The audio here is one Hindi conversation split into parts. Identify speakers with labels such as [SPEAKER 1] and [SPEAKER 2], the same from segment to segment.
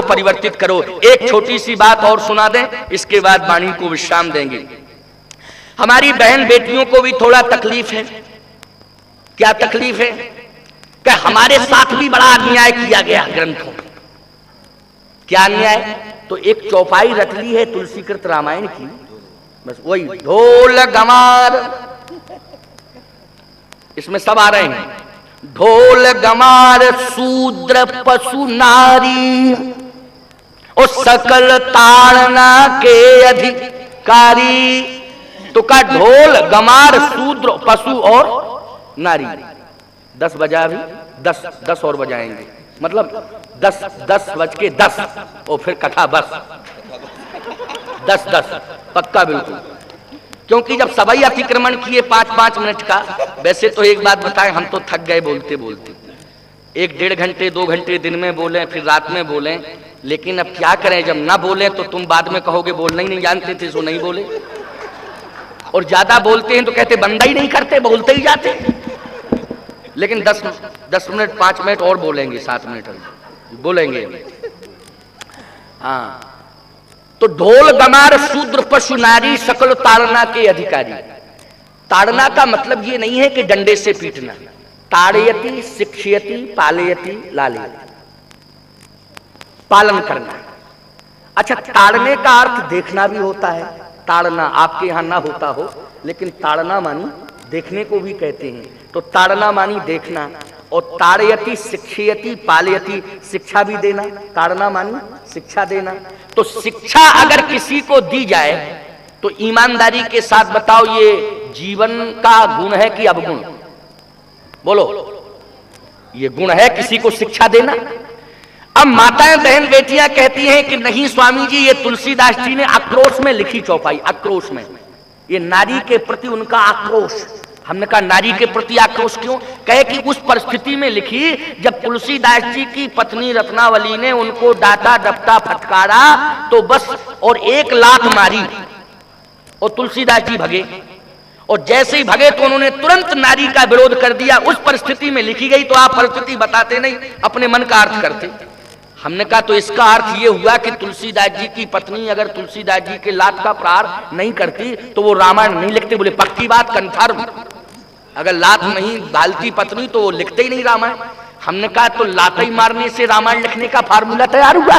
[SPEAKER 1] को परिवर्तित करो। एक छोटी सी बात और सुना दें, इसके बाद वाणी को विश्राम देंगे। हमारी बहन बेटियों को भी थोड़ा तकलीफ है। क्या तकलीफ है? कि हमारे साथ भी बड़ा अन्याय किया गया ग्रंथों में। क्या अन्याय? तो एक चौपाई रट ली है तुलसीकृत रामायण की, बस वही ढोल गमार, इसमें सब आ रहे हैं। ढोल गमार शूद्र पशु नारी और सकल ताड़ना के अधिकारी। तो का ढोल गमार शूद्र पशु और नारी। 10 बजा भी 10 और बजाएंगे, मतलब 10 बज के 10 और फिर कथा बस 10 पक्का बिल्कुल। क्योंकि जब सभी अतिक्रमण किए 5-5 मिनट का, वैसे तो एक बात बताएं, हम तो थक गए बोलते बोलते, 1-1.5 घंटे 2 घंटे दिन में बोलें, फिर रात में बोलें, लेकिन अब क्या करें, जब ना बोलें तो तुम बाद में कहोगे बोलना ही नहीं जानते थे सो नहीं बोले, और ज्यादा बोलते हैं तो कहते बंदा ही नहीं करते, बोलते ही जाते। लेकिन 10 मिनट 5 मिनट और बोलेंगे, 7 मिनट बोलेंगे। हाँ, तो ढोल गमार शूद्र पशु नारी सकल ताड़ना के अधिकारी। ताड़ना का मतलब ये नहीं है कि डंडे से पीटना। ताड़यति शिक्षयति पालयति लालयति, पालन करना। अच्छा, ताड़ने का अर्थ देखना भी होता है। ताड़ना आपके यहां ना होता हो, लेकिन ताड़ना मानी देखने को भी कहते हैं। तो ताड़ना मानी देखना, और ताड़यति शिक्षयति पालयति, शिक्षा भी देना। ताड़ना मानी शिक्षा देना। तो शिक्षा अगर किसी को दी जाए तो ईमानदारी के साथ बताओ, ये जीवन का गुण है कि अवगुण? बोलो, ये गुण है किसी को शिक्षा देना। अब माताएं बहन बेटियां कहती हैं कि नहीं स्वामी जी, ये तुलसीदास जी ने आक्रोश में लिखी चौपाई, आक्रोश में, ये नारी के प्रति उनका आक्रोश। हमने कहा नारी के प्रति आक्रोश क्यों? कहे कि उस परिस्थिति में लिखी जब तुलसीदास जी की पत्नी रत्नावली ने उनको डांटा डपटा फटकारा तो बस, और 1 लात मारी और तुलसीदास जी भगे, और जैसे ही भगे तो उन्होंने तुरंत नारी का विरोध कर दिया। उस परिस्थिति में लिखी गई, तो आप परिस्थिति बताते नहीं, अपने मन का अर्थ करते। हमने कहा तो इसका अर्थ ये हुआ कि तुलसीदास जी की पत्नी अगर तुलसीदास जी के लात का प्रहार नहीं करती तो वो रामायण नहीं लिखते। बोले पक्की बात, कन्फर्म, अगर लात नहीं डालती पत्नी तो वो लिखते ही नहीं रामायण। हमने कहा तो लात ही मारने से रामायण लिखने का फार्मूला तैयार हुआ?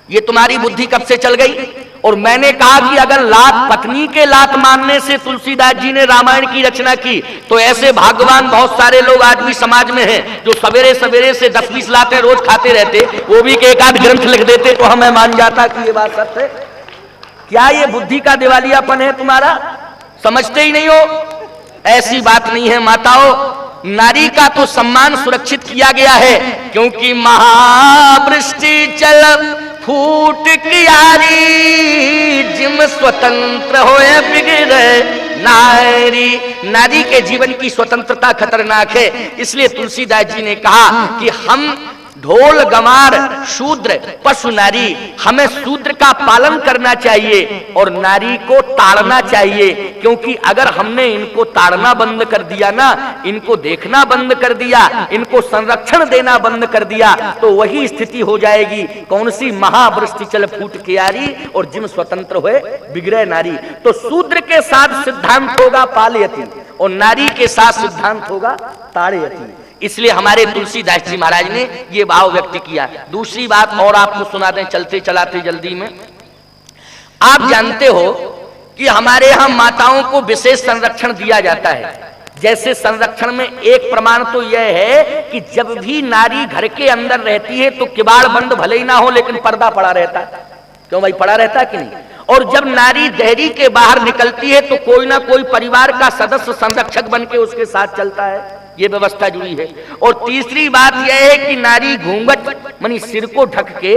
[SPEAKER 1] ये तुम्हारी बुद्धि कब से चल गई? और मैंने कहा कि अगर लात पत्नी के लात मारने से तुलसीदास जी ने रामायण की रचना की, तो ऐसे भाग्यवान बहुत सारे लोग आज भी समाज में हैं जो सवेरे सवेरे से 10-20 लातें रोज खाते रहते, वो भी एक आध ग्रंथ लिख देते तो हमें मान जाता कि ये बात सत्य है। क्या ये बुद्धि का दिवालियापन है तुम्हारा? समझते ही नहीं हो। ऐसी बात नहीं है माताओं, नारी का तो सम्मान सुरक्षित किया गया है, क्योंकि महावृष्टि चल फूट कियारी, जिम स्वतंत्र होए बिगड़े नारी। नारी के जीवन की स्वतंत्रता खतरनाक है, इसलिए तुलसीदास जी ने कहा कि हम ढोल गमार शूद्र पशु नारी, हमें शूद्र का पालन करना चाहिए और नारी को ताड़ना चाहिए। क्योंकि अगर हमने इनको ताड़ना बंद कर दिया ना, इनको देखना बंद कर दिया, इनको संरक्षण देना बंद कर दिया, तो वही स्थिति हो जाएगी। कौन सी? महावृष्टि चल फूट कियारी और जिम स्वतंत्र हुए बिगड़े नारी। तो शूद्र के साथ सिद्धांत होगा पालयति और नारी के साथ सिद्धांत होगा ताड़यति। इसलिए हमारे तुलसीदास जी महाराज ने ये भाव व्यक्त किया। दूसरी बात और आपको सुना दें चलते चलाते जल्दी में। आप जानते हो कि हमारे यहां माताओं को विशेष संरक्षण दिया जाता है। जैसे संरक्षण में एक प्रमाण तो यह है कि जब भी नारी घर के अंदर रहती है तो किवाड़ बंद भले ही ना हो, लेकिन पर्दा पड़ा रहता है। क्यों भाई, पड़ा रहता है कि नहीं? और जब नारी देहरी के बाहर निकलती है तो कोई ना कोई परिवार का सदस्य संरक्षक बन के उसके साथ चलता है, ये व्यवस्था जुड़ी है। और तीसरी बात यह है कि नारी घूंघट मानी सिर को ढक के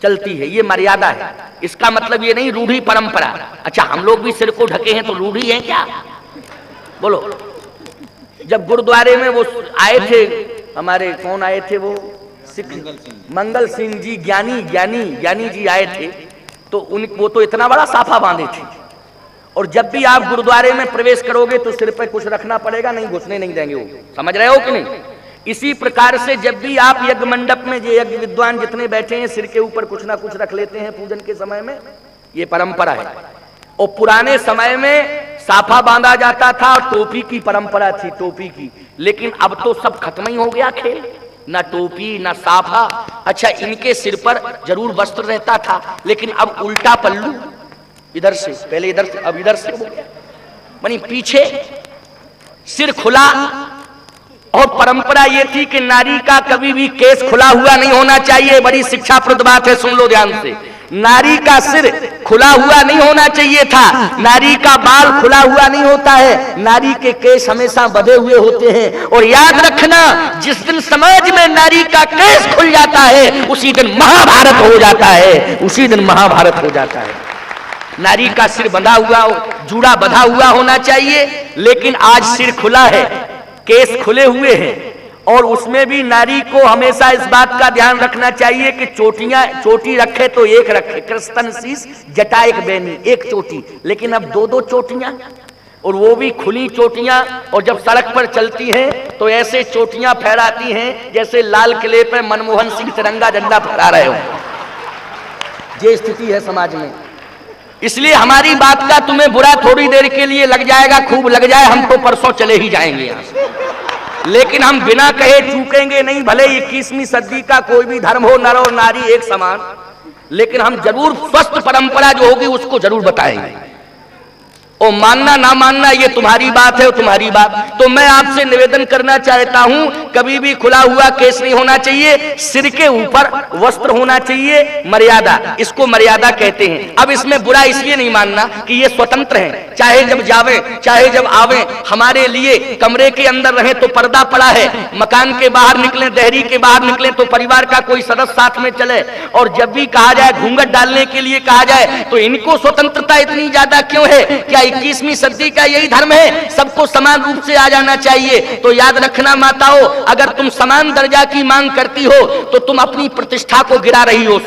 [SPEAKER 1] चलती है, ये मर्यादा है। इसका मतलब ये नहीं रूढ़ी परंपरा। अच्छा, हम लोग भी सिर को ढके हैं तो रूढ़ी है क्या? बोलो। जब गुरुद्वारे में वो आए थे, हमारे कौन आए थे, वो मंगल सिंह जी ज्ञानी जी आए थे, तो वो तो इतना बड़ा साफा बांधे थे, और जब भी आप गुरुद्वारे में प्रवेश करोगे तो सिर पे कुछ रखना पड़ेगा, नहीं घुसने नहीं देंगे वो। समझ रहे हो कि नहीं? इसी प्रकार से जब भी आप यज्ञ मंडप में ये यज्ञ विद्वान जितने बैठे हैं सिर के ऊपर कुछ ना कुछ रख लेते हैं पूजन के समय में, ये परंपरा है। और पुराने समय में साफा बांधा जाता था और टोपी की परंपरा थी, टोपी की। लेकिन अब तो सब खत्म ही हो गया खेल, ना टोपी ना साफा। अच्छा, इनके सिर पर जरूर वस्त्र रहता था, लेकिन अब उल्टा पल्लू, इधर से पहले इधर से, अब इधर से हो गया, मानी पीछे सिर खुला। और परंपरा ये थी कि नारी का कभी भी केस खुला हुआ नहीं होना चाहिए। बड़ी शिक्षाप्रद बात है, सुन लो ध्यान से। नारी का सिर खुला हुआ नहीं होना चाहिए था, नारी का बाल खुला हुआ नहीं होता है, नारी के केस हमेशा बंधे हुए होते हैं। और याद रखना, जिस दिन समाज में नारी का केस खुल जाता है उसी दिन महाभारत हो जाता है, उसी दिन महाभारत हो जाता है। नारी का सिर बंधा हुआ, जूड़ा बंधा हुआ होना चाहिए, लेकिन आज सिर खुला है, केस खुले हुए हैं। और उसमें भी नारी को हमेशा इस बात का ध्यान रखना चाहिए कि चोटी रखे तो एक रखे, कृष्ण शीश जटा एक बैनी, एक चोटी। लेकिन अब दो दो चोटियां, और वो भी खुली चोटियां। और जब सड़क पर चलती हैं तो ऐसे चोटियां फहराती हैं जैसे लाल किले पे मनमोहन सिंह तिरंगा झंडा फहरा रहे हो। ये स्थिति है समाज में। इसलिए हमारी बात का तुम्हें बुरा थोड़ी देर के लिए लग जाएगा, खूब लग जाए, हम तो परसों चले ही जाएंगे यहाँ से। लेकिन हम बिना कहे चूकेंगे नहीं, भले 21वीं सदी का कोई भी धर्म हो, नर और नारी एक समान, लेकिन हम जरूर स्वस्थ परंपरा जो होगी उसको जरूर बताएंगे। और मानना ना मानना ये तुम्हारी बात है और तुम्हारी बात। तो मैं आपसे निवेदन करना चाहता हूं, कभी भी खुला हुआ केस नहीं होना चाहिए, सिर के ऊपर वस्त्र होना चाहिए, मर्यादा, इसको मर्यादा कहते हैं। अब इसमें बुरा इसलिए नहीं मानना कि ये स्वतंत्र हैं, चाहे जब जावे चाहे जब आवे, हमारे लिए कमरे के अंदर रहे तो पर्दा पड़ा है, मकान के बाहर निकले, देहरी के बाहर निकले तो परिवार का कोई सदस्य साथ में चले। और जब भी कहा जाए घूंघट डालने के लिए कहा जाए तो इनको स्वतंत्रता इतनी ज्यादा क्यों है? क्या 21वीं सदी का यही धर्म है, सबको समान रूप से आ जाना चाहिए? तो याद रखना माताओं, अगर तुम समान दर्जा की मांग करती हो तो तुम अपनी प्रतिष्ठा को गिरा रही हो,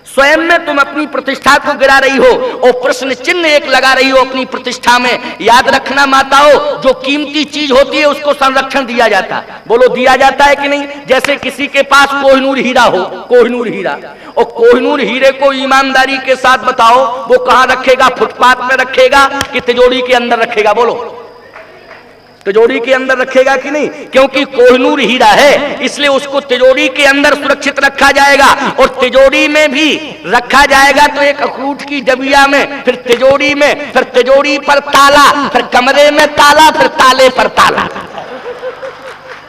[SPEAKER 1] स्वयं में तुम अपनी प्रतिष्ठा को गिरा रही हो और प्रश्न चिन्ह एक लगा रही हो अपनी प्रतिष्ठा में। याद रखना माताओं, जो कीमती चीज होती है उसको संरक्षण दिया जाता है। बोलो दिया जाता है कि नहीं? जैसे किसी के पास कोहिनूर हीरा हो, कोहिनूर हीरा, और कोहिनूर हीरे को ईमानदारी के साथ बताओ वो कहां रखेगा? फुटपाथ पे रखेगा कि तिजोरी के अंदर रखेगा? बोलो, तिजोरी के अंदर रखेगा कि नहीं? क्योंकि कोहिनूर हीरा है, इसलिए उसको तिजोरी के अंदर सुरक्षित रखा जाएगा। और तिजोरी में भी रखा जाएगा तो एक अखरूट की डबिया में, फिर तिजोरी में, फिर तिजोरी पर ताला, फिर कमरे में ताला, फिर ताले पर ताला।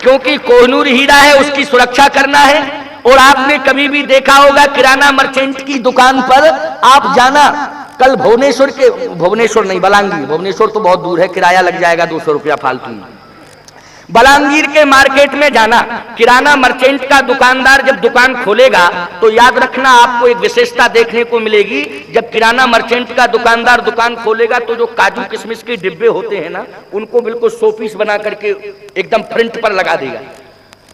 [SPEAKER 1] क्योंकि कोहिनूर हीरा है, उसकी सुरक्षा करना है। और आपने कभी भी देखा होगा किराना मर्चेंट की दुकान पर आप जाना, कल भुवनेश्वर नहीं, बलांगीर, भुवनेश्वर तो बहुत दूर है, किराया लग जाएगा 200 रुपया फालतू में। बलांगीर के मार्केट में जाना, किराना मर्चेंट का दुकानदार जब दुकान खोलेगा तो याद रखना आपको एक विशेषता देखने को मिलेगी। जब किराना मर्चेंट का दुकानदार दुकान खोलेगा तो जो काजू किशमिश के डिब्बे होते हैं ना, उनको बिल्कुल शोपीस बना करके एकदम फ्रंट पर लगा देगा।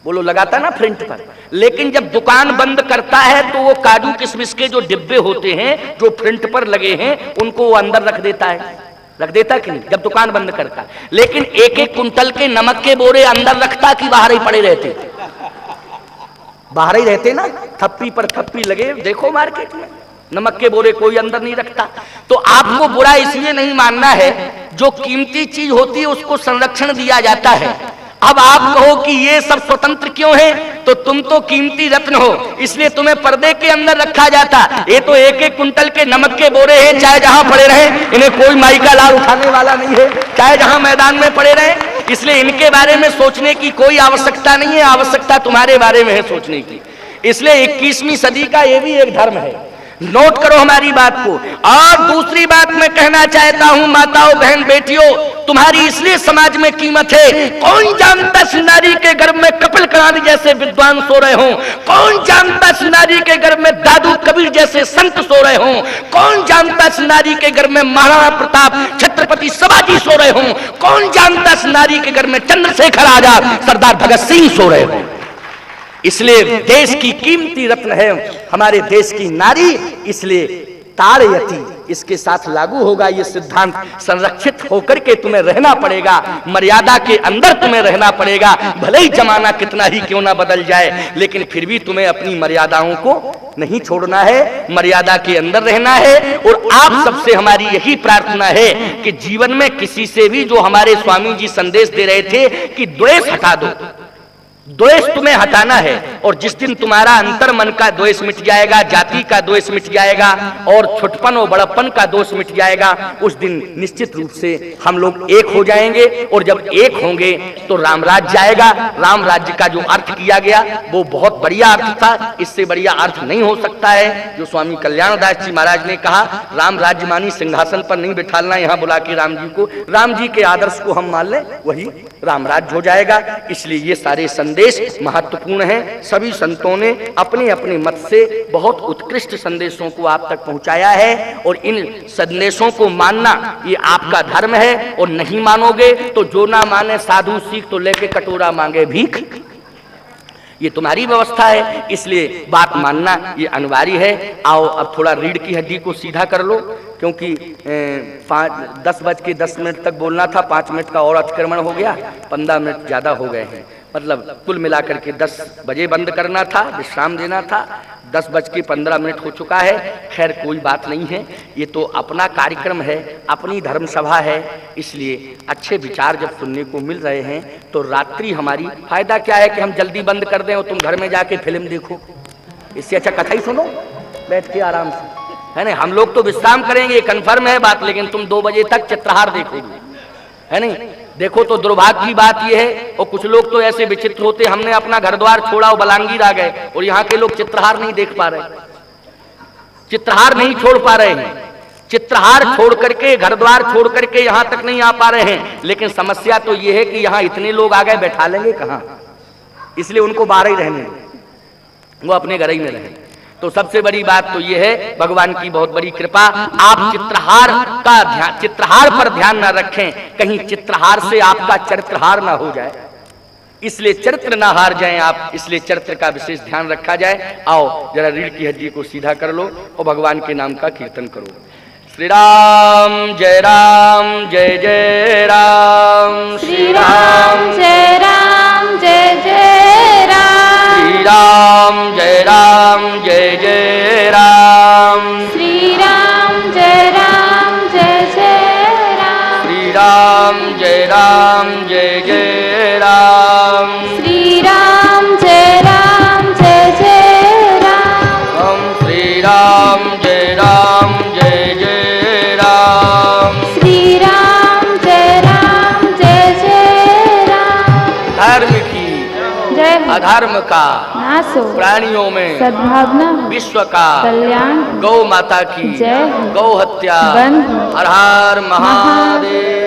[SPEAKER 1] बोलो, लगाता ना फ्रंट पर। लेकिन जब दुकान बंद करता है तो वो काजू किशमिश के जो डिब्बे होते हैं जो फ्रंट पर लगे हैं उनको वो अंदर रख देता है, रख देता कि नहीं जब दुकान बंद करता। लेकिन एक एक कुंटल के नमक के बोरे अंदर रखता कि बाहर ही पड़े रहते? बाहर ही रहते ना, थप्पी पर थप्पी लगे, देखो मार्केट में नमक के बोरे कोई अंदर नहीं रखता। तो आपको बुरा इसलिए नहीं मानना है, जो कीमती चीज होती है उसको संरक्षण दिया जाता है। अब आप कहो कि ये सब स्वतंत्र क्यों है, तो तुम तो कीमती रत्न हो, इसलिए तुम्हें पर्दे के अंदर रखा जाता। ये तो एक एक कुंटल के नमक के बोरे हैं, चाहे जहां पड़े रहे, इन्हें कोई माई का लाल उठाने वाला नहीं है, चाहे जहां मैदान में पड़े रहे, इसलिए इनके बारे में सोचने की कोई आवश्यकता नहीं है। आवश्यकता तुम्हारे बारे में है सोचने की। इसलिए 21वीं सदी का ये भी एक धर्म है, नोट करो हमारी बात को। और दूसरी बात मैं कहना चाहता हूं, माताओं, बहन, बेटियों, तुम्हारी इसलिए समाज में कीमत है। कौन जानता है नारी के गर्भ में कपिल करानी जैसे विद्वान सो रहे हों? कौन जानता है नारी के गर्भ में दादू कबीर जैसे संत सो रहे हों? कौन जानता है नारी के गर्भ में महाराणा प्रताप, छत्रपति शिवाजी सो रहे हों? कौन जानता है नारी के गर्भ में चंद्रशेखर आजाद, सरदार भगत सिंह सो रहे हों? इसलिए देश की कीमती रत्न है हमारे देश की नारी, इसलिए ताड़यति, इसके साथ लागू होगा ये सिद्धांत। संरक्षित होकर के तुम्हें रहना पड़ेगा, मर्यादा के अंदर तुम्हें रहना पड़ेगा। भले ही जमाना कितना ही क्यों ना बदल जाए, लेकिन फिर भी तुम्हें अपनी मर्यादाओं को नहीं छोड़ना है, मर्यादा के अंदर रहना है। और आप सबसे हमारी यही प्रार्थना है कि जीवन में किसी से भी, जो हमारे स्वामी जी संदेश दे रहे थे कि द्वेष हटा दो, द्वेष तुम्हें हटाना है। और जिस दिन तुम्हारा अंतर मन का द्वेष मिट जाएगा, जाति का द्वेष मिट जाएगा और छोटपन और बड़प्पन का दोष मिट जाएगा, उस दिन निश्चित रूप से हम लोग एक हो जाएंगे। और जब एक होंगे तो राम राज्य आएगा। राम राज्य का जो अर्थ किया गया वो बहुत बढ़िया अर्थ था, इससे बढ़िया अर्थ नहीं हो सकता है। जो स्वामी कल्याणदास जी महाराज ने कहा, राम राज्य मानी सिंहासन पर नहीं बिठालना, यहाँ बुला के राम जी को, राम जी के आदर्श को हम मान लें, वही राम राज्य हो जाएगा। इसलिए ये सारे संदेश महत्वपूर्ण है। सभी संतों ने अपने अपने मत से बहुत उत्कृष्ट संदेशों को आप तक पहुंचाया है, और इन संदेशों को मानना ये आपका धर्म है। और नहीं मानोगे तो जो ना माने साधु सीख तो लेके कटोरा मांगे भीख, ये तुम्हारी व्यवस्था है। इसलिए बात मानना ये अनिवार्य है। आओ अब थोड़ा रीढ़ की हड्डी को सीधा कर लो, क्योंकि 10:10 तक बोलना था, 5 मिनट का और अतिक्रमण हो गया, 15 मिनट ज्यादा हो गए हैं। मतलब कुल मिलाकर के 10 बजे बंद करना था, विश्राम देना था, 10:15 हो चुका है। खैर कोई बात नहीं है, ये तो अपना कार्यक्रम है, अपनी धर्म सभा है। इसलिए अच्छे विचार जब सुनने को मिल रहे हैं तो रात्रि हमारी, फायदा क्या है कि हम जल्दी बंद कर दें और तुम घर में जाके फिल्म देखो, इससे अच्छा कथा ही सुनो बैठ के आराम से, है ना। हम लोग तो विश्राम करेंगे, कन्फर्म है बात, लेकिन तुम 2 बजे तक चित्रहार देखोगे, है नहीं। देखो तो दुर्भाग्य की बात यह है, और कुछ लोग तो ऐसे विचित्र होते, हमने अपना घर द्वार छोड़ा और बलांगीर आ गए, और यहाँ के लोग चित्रहार नहीं देख पा रहे, चित्रहार नहीं छोड़ पा रहे हैं, चित्रहार छोड़ करके, घर द्वार छोड़ करके यहाँ तक नहीं आ पा रहे हैं। लेकिन समस्या तो ये है कि यहाँ इतने लोग आ गए, बैठा लेंगे कहाँ, इसलिए उनको बाहर ही रहने, वो अपने घर ही में रहे। तो सबसे बड़ी बात तो ये है, भगवान की बहुत बड़ी कृपा, आप चित्रहार का ध्यान, चित्रहार पर ध्यान न रखें, कहीं चित्रहार से आपका चरित्रहार ना हो जाए, इसलिए चरित्र ना हार जाएं आप, इसलिए चरित्र का विशेष ध्यान रखा जाए। आओ जरा रीढ़ की हड्डी को सीधा कर लो और भगवान के नाम का कीर्तन करो। श्री राम जय जय राम,
[SPEAKER 2] श्री राम जय जय राम,
[SPEAKER 1] श्री राम जय जय राम,
[SPEAKER 2] श्री राम जय जय राम,
[SPEAKER 1] श्री राम जय जय राम,
[SPEAKER 2] श्री राम जय जय राम,
[SPEAKER 1] हम श्री राम जय जय राम,
[SPEAKER 2] श्री राम जय जय राम।
[SPEAKER 1] धर्म की
[SPEAKER 2] जय हो,
[SPEAKER 1] अधर्म का
[SPEAKER 2] नाश हो,
[SPEAKER 1] प्राणियों में
[SPEAKER 2] सद्भावना हो,
[SPEAKER 1] विश्व का
[SPEAKER 2] कल्याण हो,
[SPEAKER 1] गौ माता की
[SPEAKER 2] जय हो,
[SPEAKER 1] गौ हत्या,
[SPEAKER 2] बंद हो।
[SPEAKER 1] हर हर महादेव।